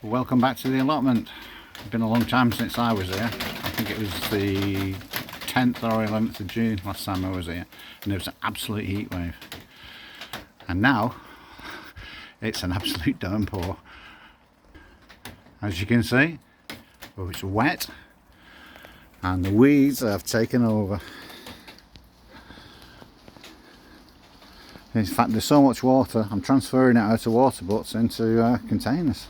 Welcome back to the allotment. It's been a long time since I was here. I think it was the 10th or 11th of June last time I was here, and there was an absolute heat wave. And now it's an absolute downpour. As you can see, it's wet and the weeds have taken over. In fact, there's so much water, I'm transferring it out of water butts into containers.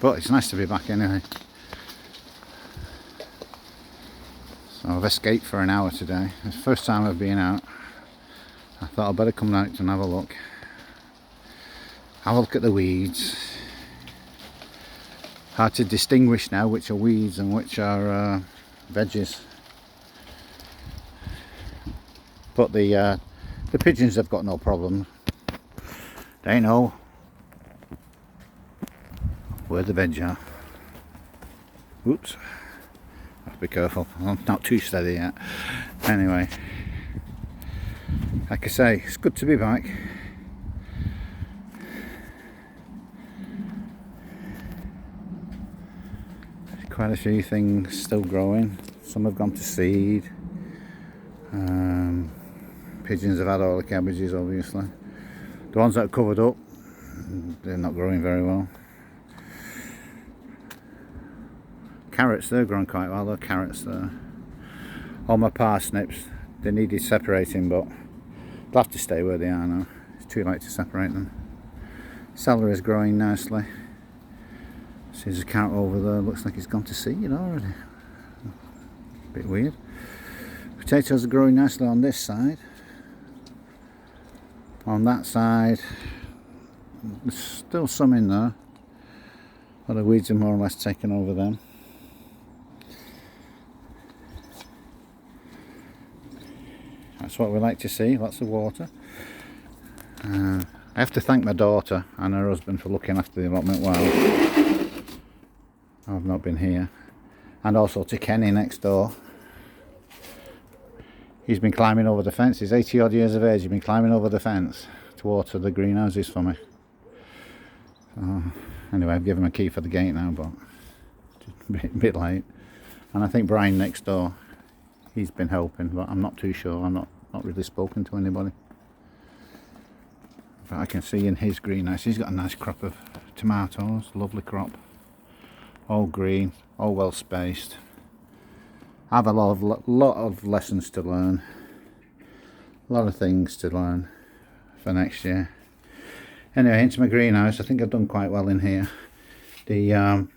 But it's nice to be back anyway. So I've escaped for an hour today. It's the first time I've been out. I thought I'd better come out and have a look. Have a look at the weeds. Hard to distinguish now which are weeds and which are veggies. But the pigeons have got no problem. They know where the veg are. Oops. Have to be careful. I'm not too steady yet. Anyway, like I say, it's good to be back. Quite a few things still growing. Some have gone to seed. Pigeons have had all the cabbages, obviously. The ones that are covered up, they're not growing very well. Carrots, they're growing quite well. They're carrots there. All my parsnips, they needed separating, but they'll have to stay where they are now. It's too late to separate them. Celery is growing nicely. See, there's a carrot over there, looks like it's gone to seed already. Bit weird. Potatoes are growing nicely on this side. On that side, there's still some in there, but the weeds are more or less taken over them. That's what we like to see, lots of water. I have to thank my daughter and her husband for looking after the allotment while I've not been here. And also to Kenny next door. He's been climbing over the fence. He's 80 odd years of age. He's been climbing over the fence to water the greenhouses for me. Anyway, I've given him a key for the gate now, but just a bit late. And I think Brian next door, he's been helping, but I'm not too sure. I'm not really spoken to anybody. But I can see in his greenhouse, he's got a nice crop of tomatoes, lovely crop. All green, all well spaced. I have a lot of lessons to learn, a lot of things to learn for next year. Anyway, into my greenhouse. I think I've done quite well in here. The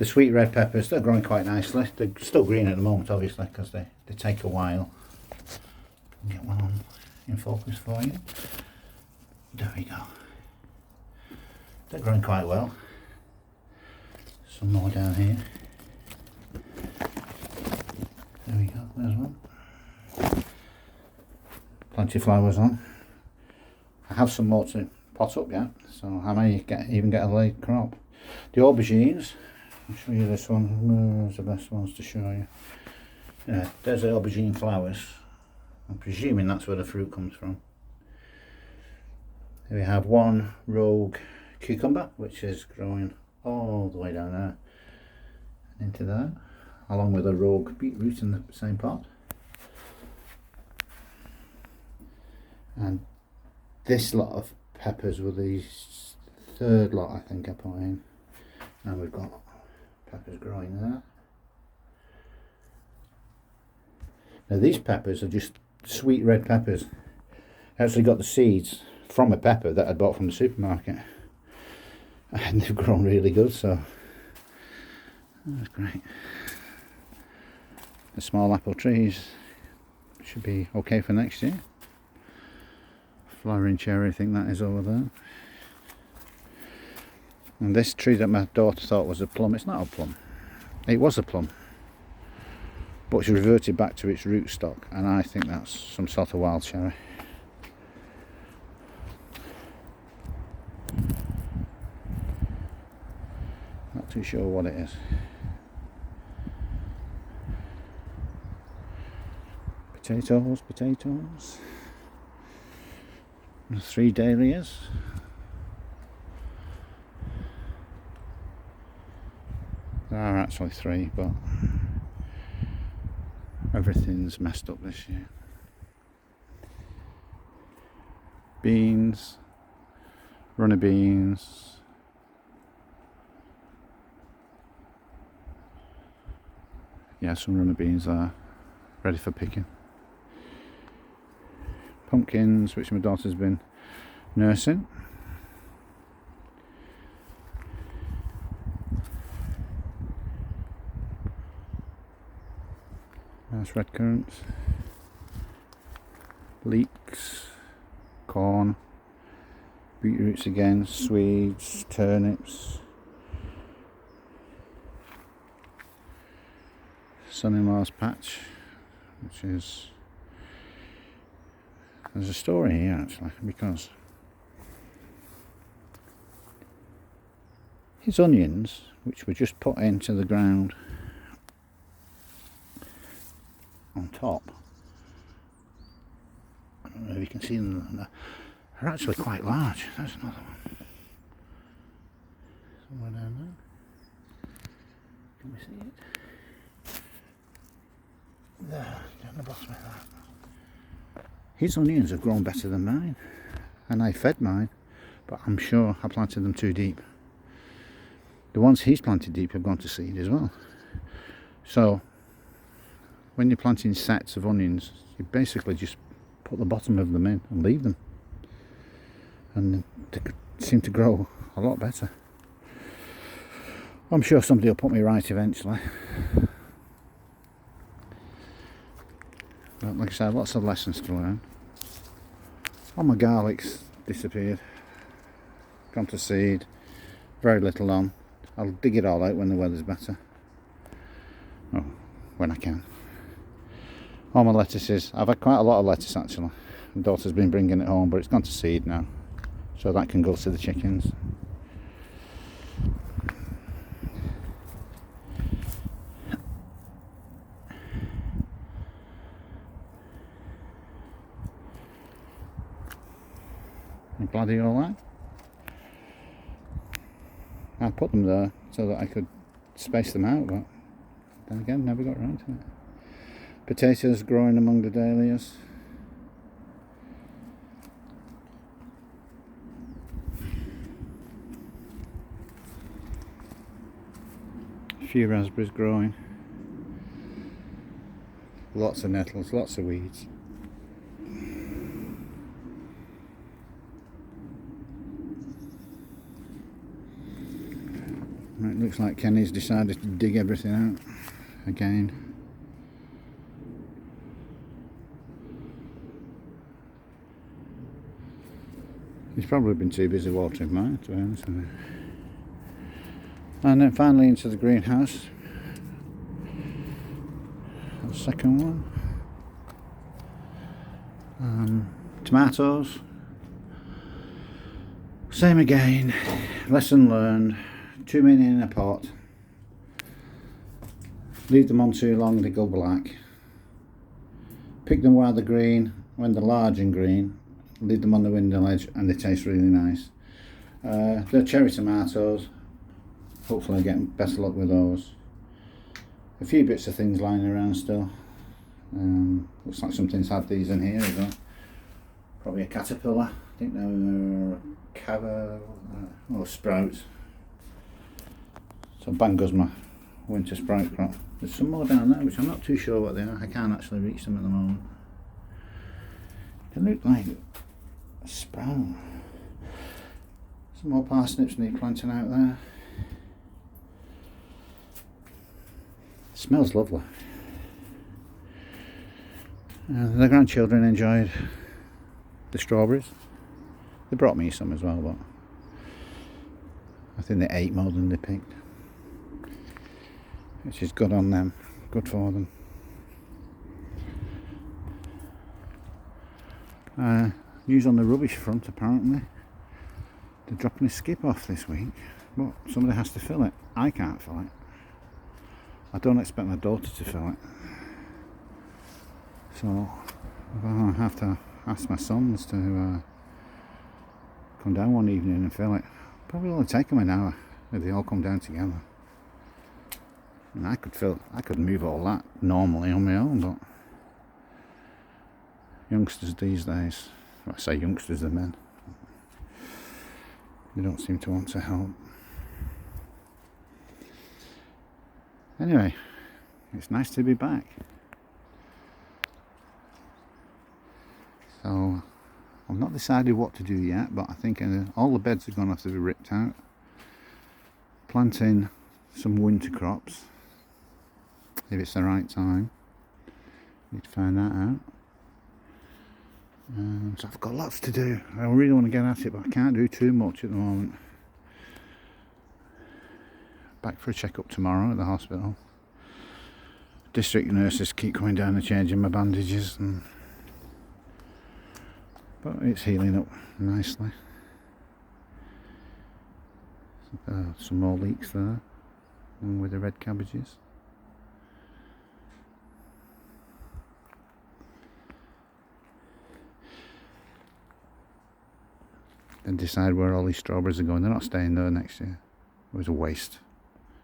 sweet red peppers, they're growing quite nicely. They're still green at the moment, obviously, because they take a while. Get one on in focus for you. There we go. They're growing quite well. Some more down here. There we go, there's one. Plenty of flowers on. I have some more to pot up yet, so I may even get a late crop. The aubergines, I'll show you this one. Where's the best ones to show you? Yeah, there's the aubergine flowers. I'm presuming that's where the fruit comes from. Here we have one rogue cucumber, which is growing all the way down there and into there, along with a rogue beetroot in the same pot. And this lot of peppers were the third lot I think I put in. And we've got peppers growing there. Now these peppers are just sweet red peppers. I actually got the seeds from a pepper that I bought from the supermarket. And they've grown really good, so that's great. The small apple trees should be okay for next year. Flowering cherry, I think that is over there. And this tree that my daughter thought was a plum, it's not a plum. It was a plum, but it's reverted back to its rootstock, and I think that's some sort of wild cherry. Not too sure what it is. Potatoes. 3 dahlias. There are actually 3, but everything's messed up this year. Beans, runner beans. Yeah, some runner beans there, ready for picking. Pumpkins, which my daughter's been nursing. Nice red currants. Leeks, corn, beetroots again, Swedes, turnips. Son-in-law's patch, which is, there's a story here actually, because his onions, which were just put into the ground on top, I don't know if you can see them, they're actually quite large. There's another one somewhere down there. Can we see it? There, down the bottom of that. His onions have grown better than mine, and I fed mine, but I'm sure I planted them too deep. The ones he's planted deep have gone to seed as well. So when you're planting sets of onions, you basically just put the bottom of them in and leave them, and they seem to grow a lot better. I'm sure somebody will put me right eventually. But like I said, lots of lessons to learn. All my garlic's disappeared, gone to seed, very little on. I'll dig it all out when the weather's better. Oh, when I can. All my lettuces, I've had quite a lot of lettuce actually. My daughter's been bringing it home, but it's gone to seed now, so that can go to the chickens. Gladiola. I put them there so that I could space them out, but then again, never got around to it. Potatoes growing among the dahlias. A few raspberries growing. Lots of nettles, lots of weeds. It looks like Kenny's decided to dig everything out again. He's probably been too busy watering mine, to be honest with you. And then finally into the greenhouse. The second one. Tomatoes. Same again. Lesson learned. Too many in a pot. Leave them on too long, they go black. Pick them while they're green. When they're large and green, leave them on the window ledge and they taste really nice. They're cherry tomatoes. Hopefully I get better luck with those. A few bits of things lying around still. Looks like something's had these in here as well. Probably a caterpillar. I think they're cover or sprouts. So bang goes my winter sprout crop. There's some more down there which I'm not too sure what they are. I can't actually reach them at the moment. They look like a sprout. Some more parsnips need planting out there. Smells lovely. The grandchildren enjoyed the strawberries. They brought me some as well, but I think they ate more than they picked, which is good on them, good for them. News on the rubbish front, apparently they're dropping a skip off this week, but somebody has to fill it. I can't fill it. I don't expect my daughter to fill it, so I'll have to ask my sons to come down one evening and fill it. Probably only take them an hour if they all come down together. And I could move all that normally on my own, but youngsters these days, well, I say youngsters, the men, they don't seem to want to help. Anyway, it's nice to be back. So I've not decided what to do yet, but I think all the beds are going to have to be ripped out. Planting some winter crops, if it's the right time. Need to find that out. So I've got lots to do. I really want to get at it, but I can't do too much at the moment. Back for a checkup tomorrow at the hospital. District nurses keep coming down and changing my bandages, but it's healing up nicely. Some more leeks there, along with the red cabbages. Then decide where all these strawberries are going. They're not staying there next year. It was a waste,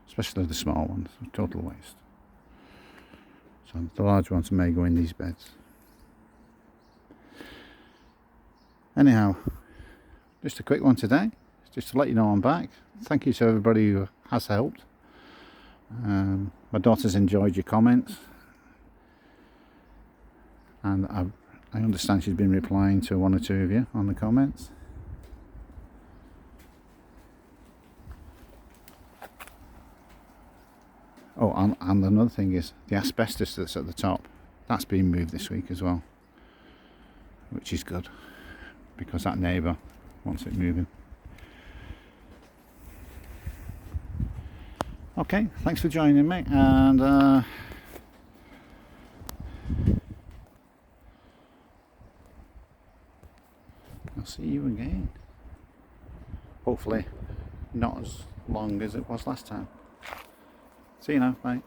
especially the small ones. A total waste. So the large ones may go in these beds. Anyhow, just a quick one today, just to let you know I'm back. Thank you to everybody who has helped. My daughter's enjoyed your comments, and I understand she's been replying to one or two of you on the comments. Oh, and another thing is the asbestos that's at the top, that's been moved this week as well, which is good, because that neighbour wants it moving. Okay, thanks for joining me, and I'll see you again. Hopefully not as long as it was last time. See you now, bye.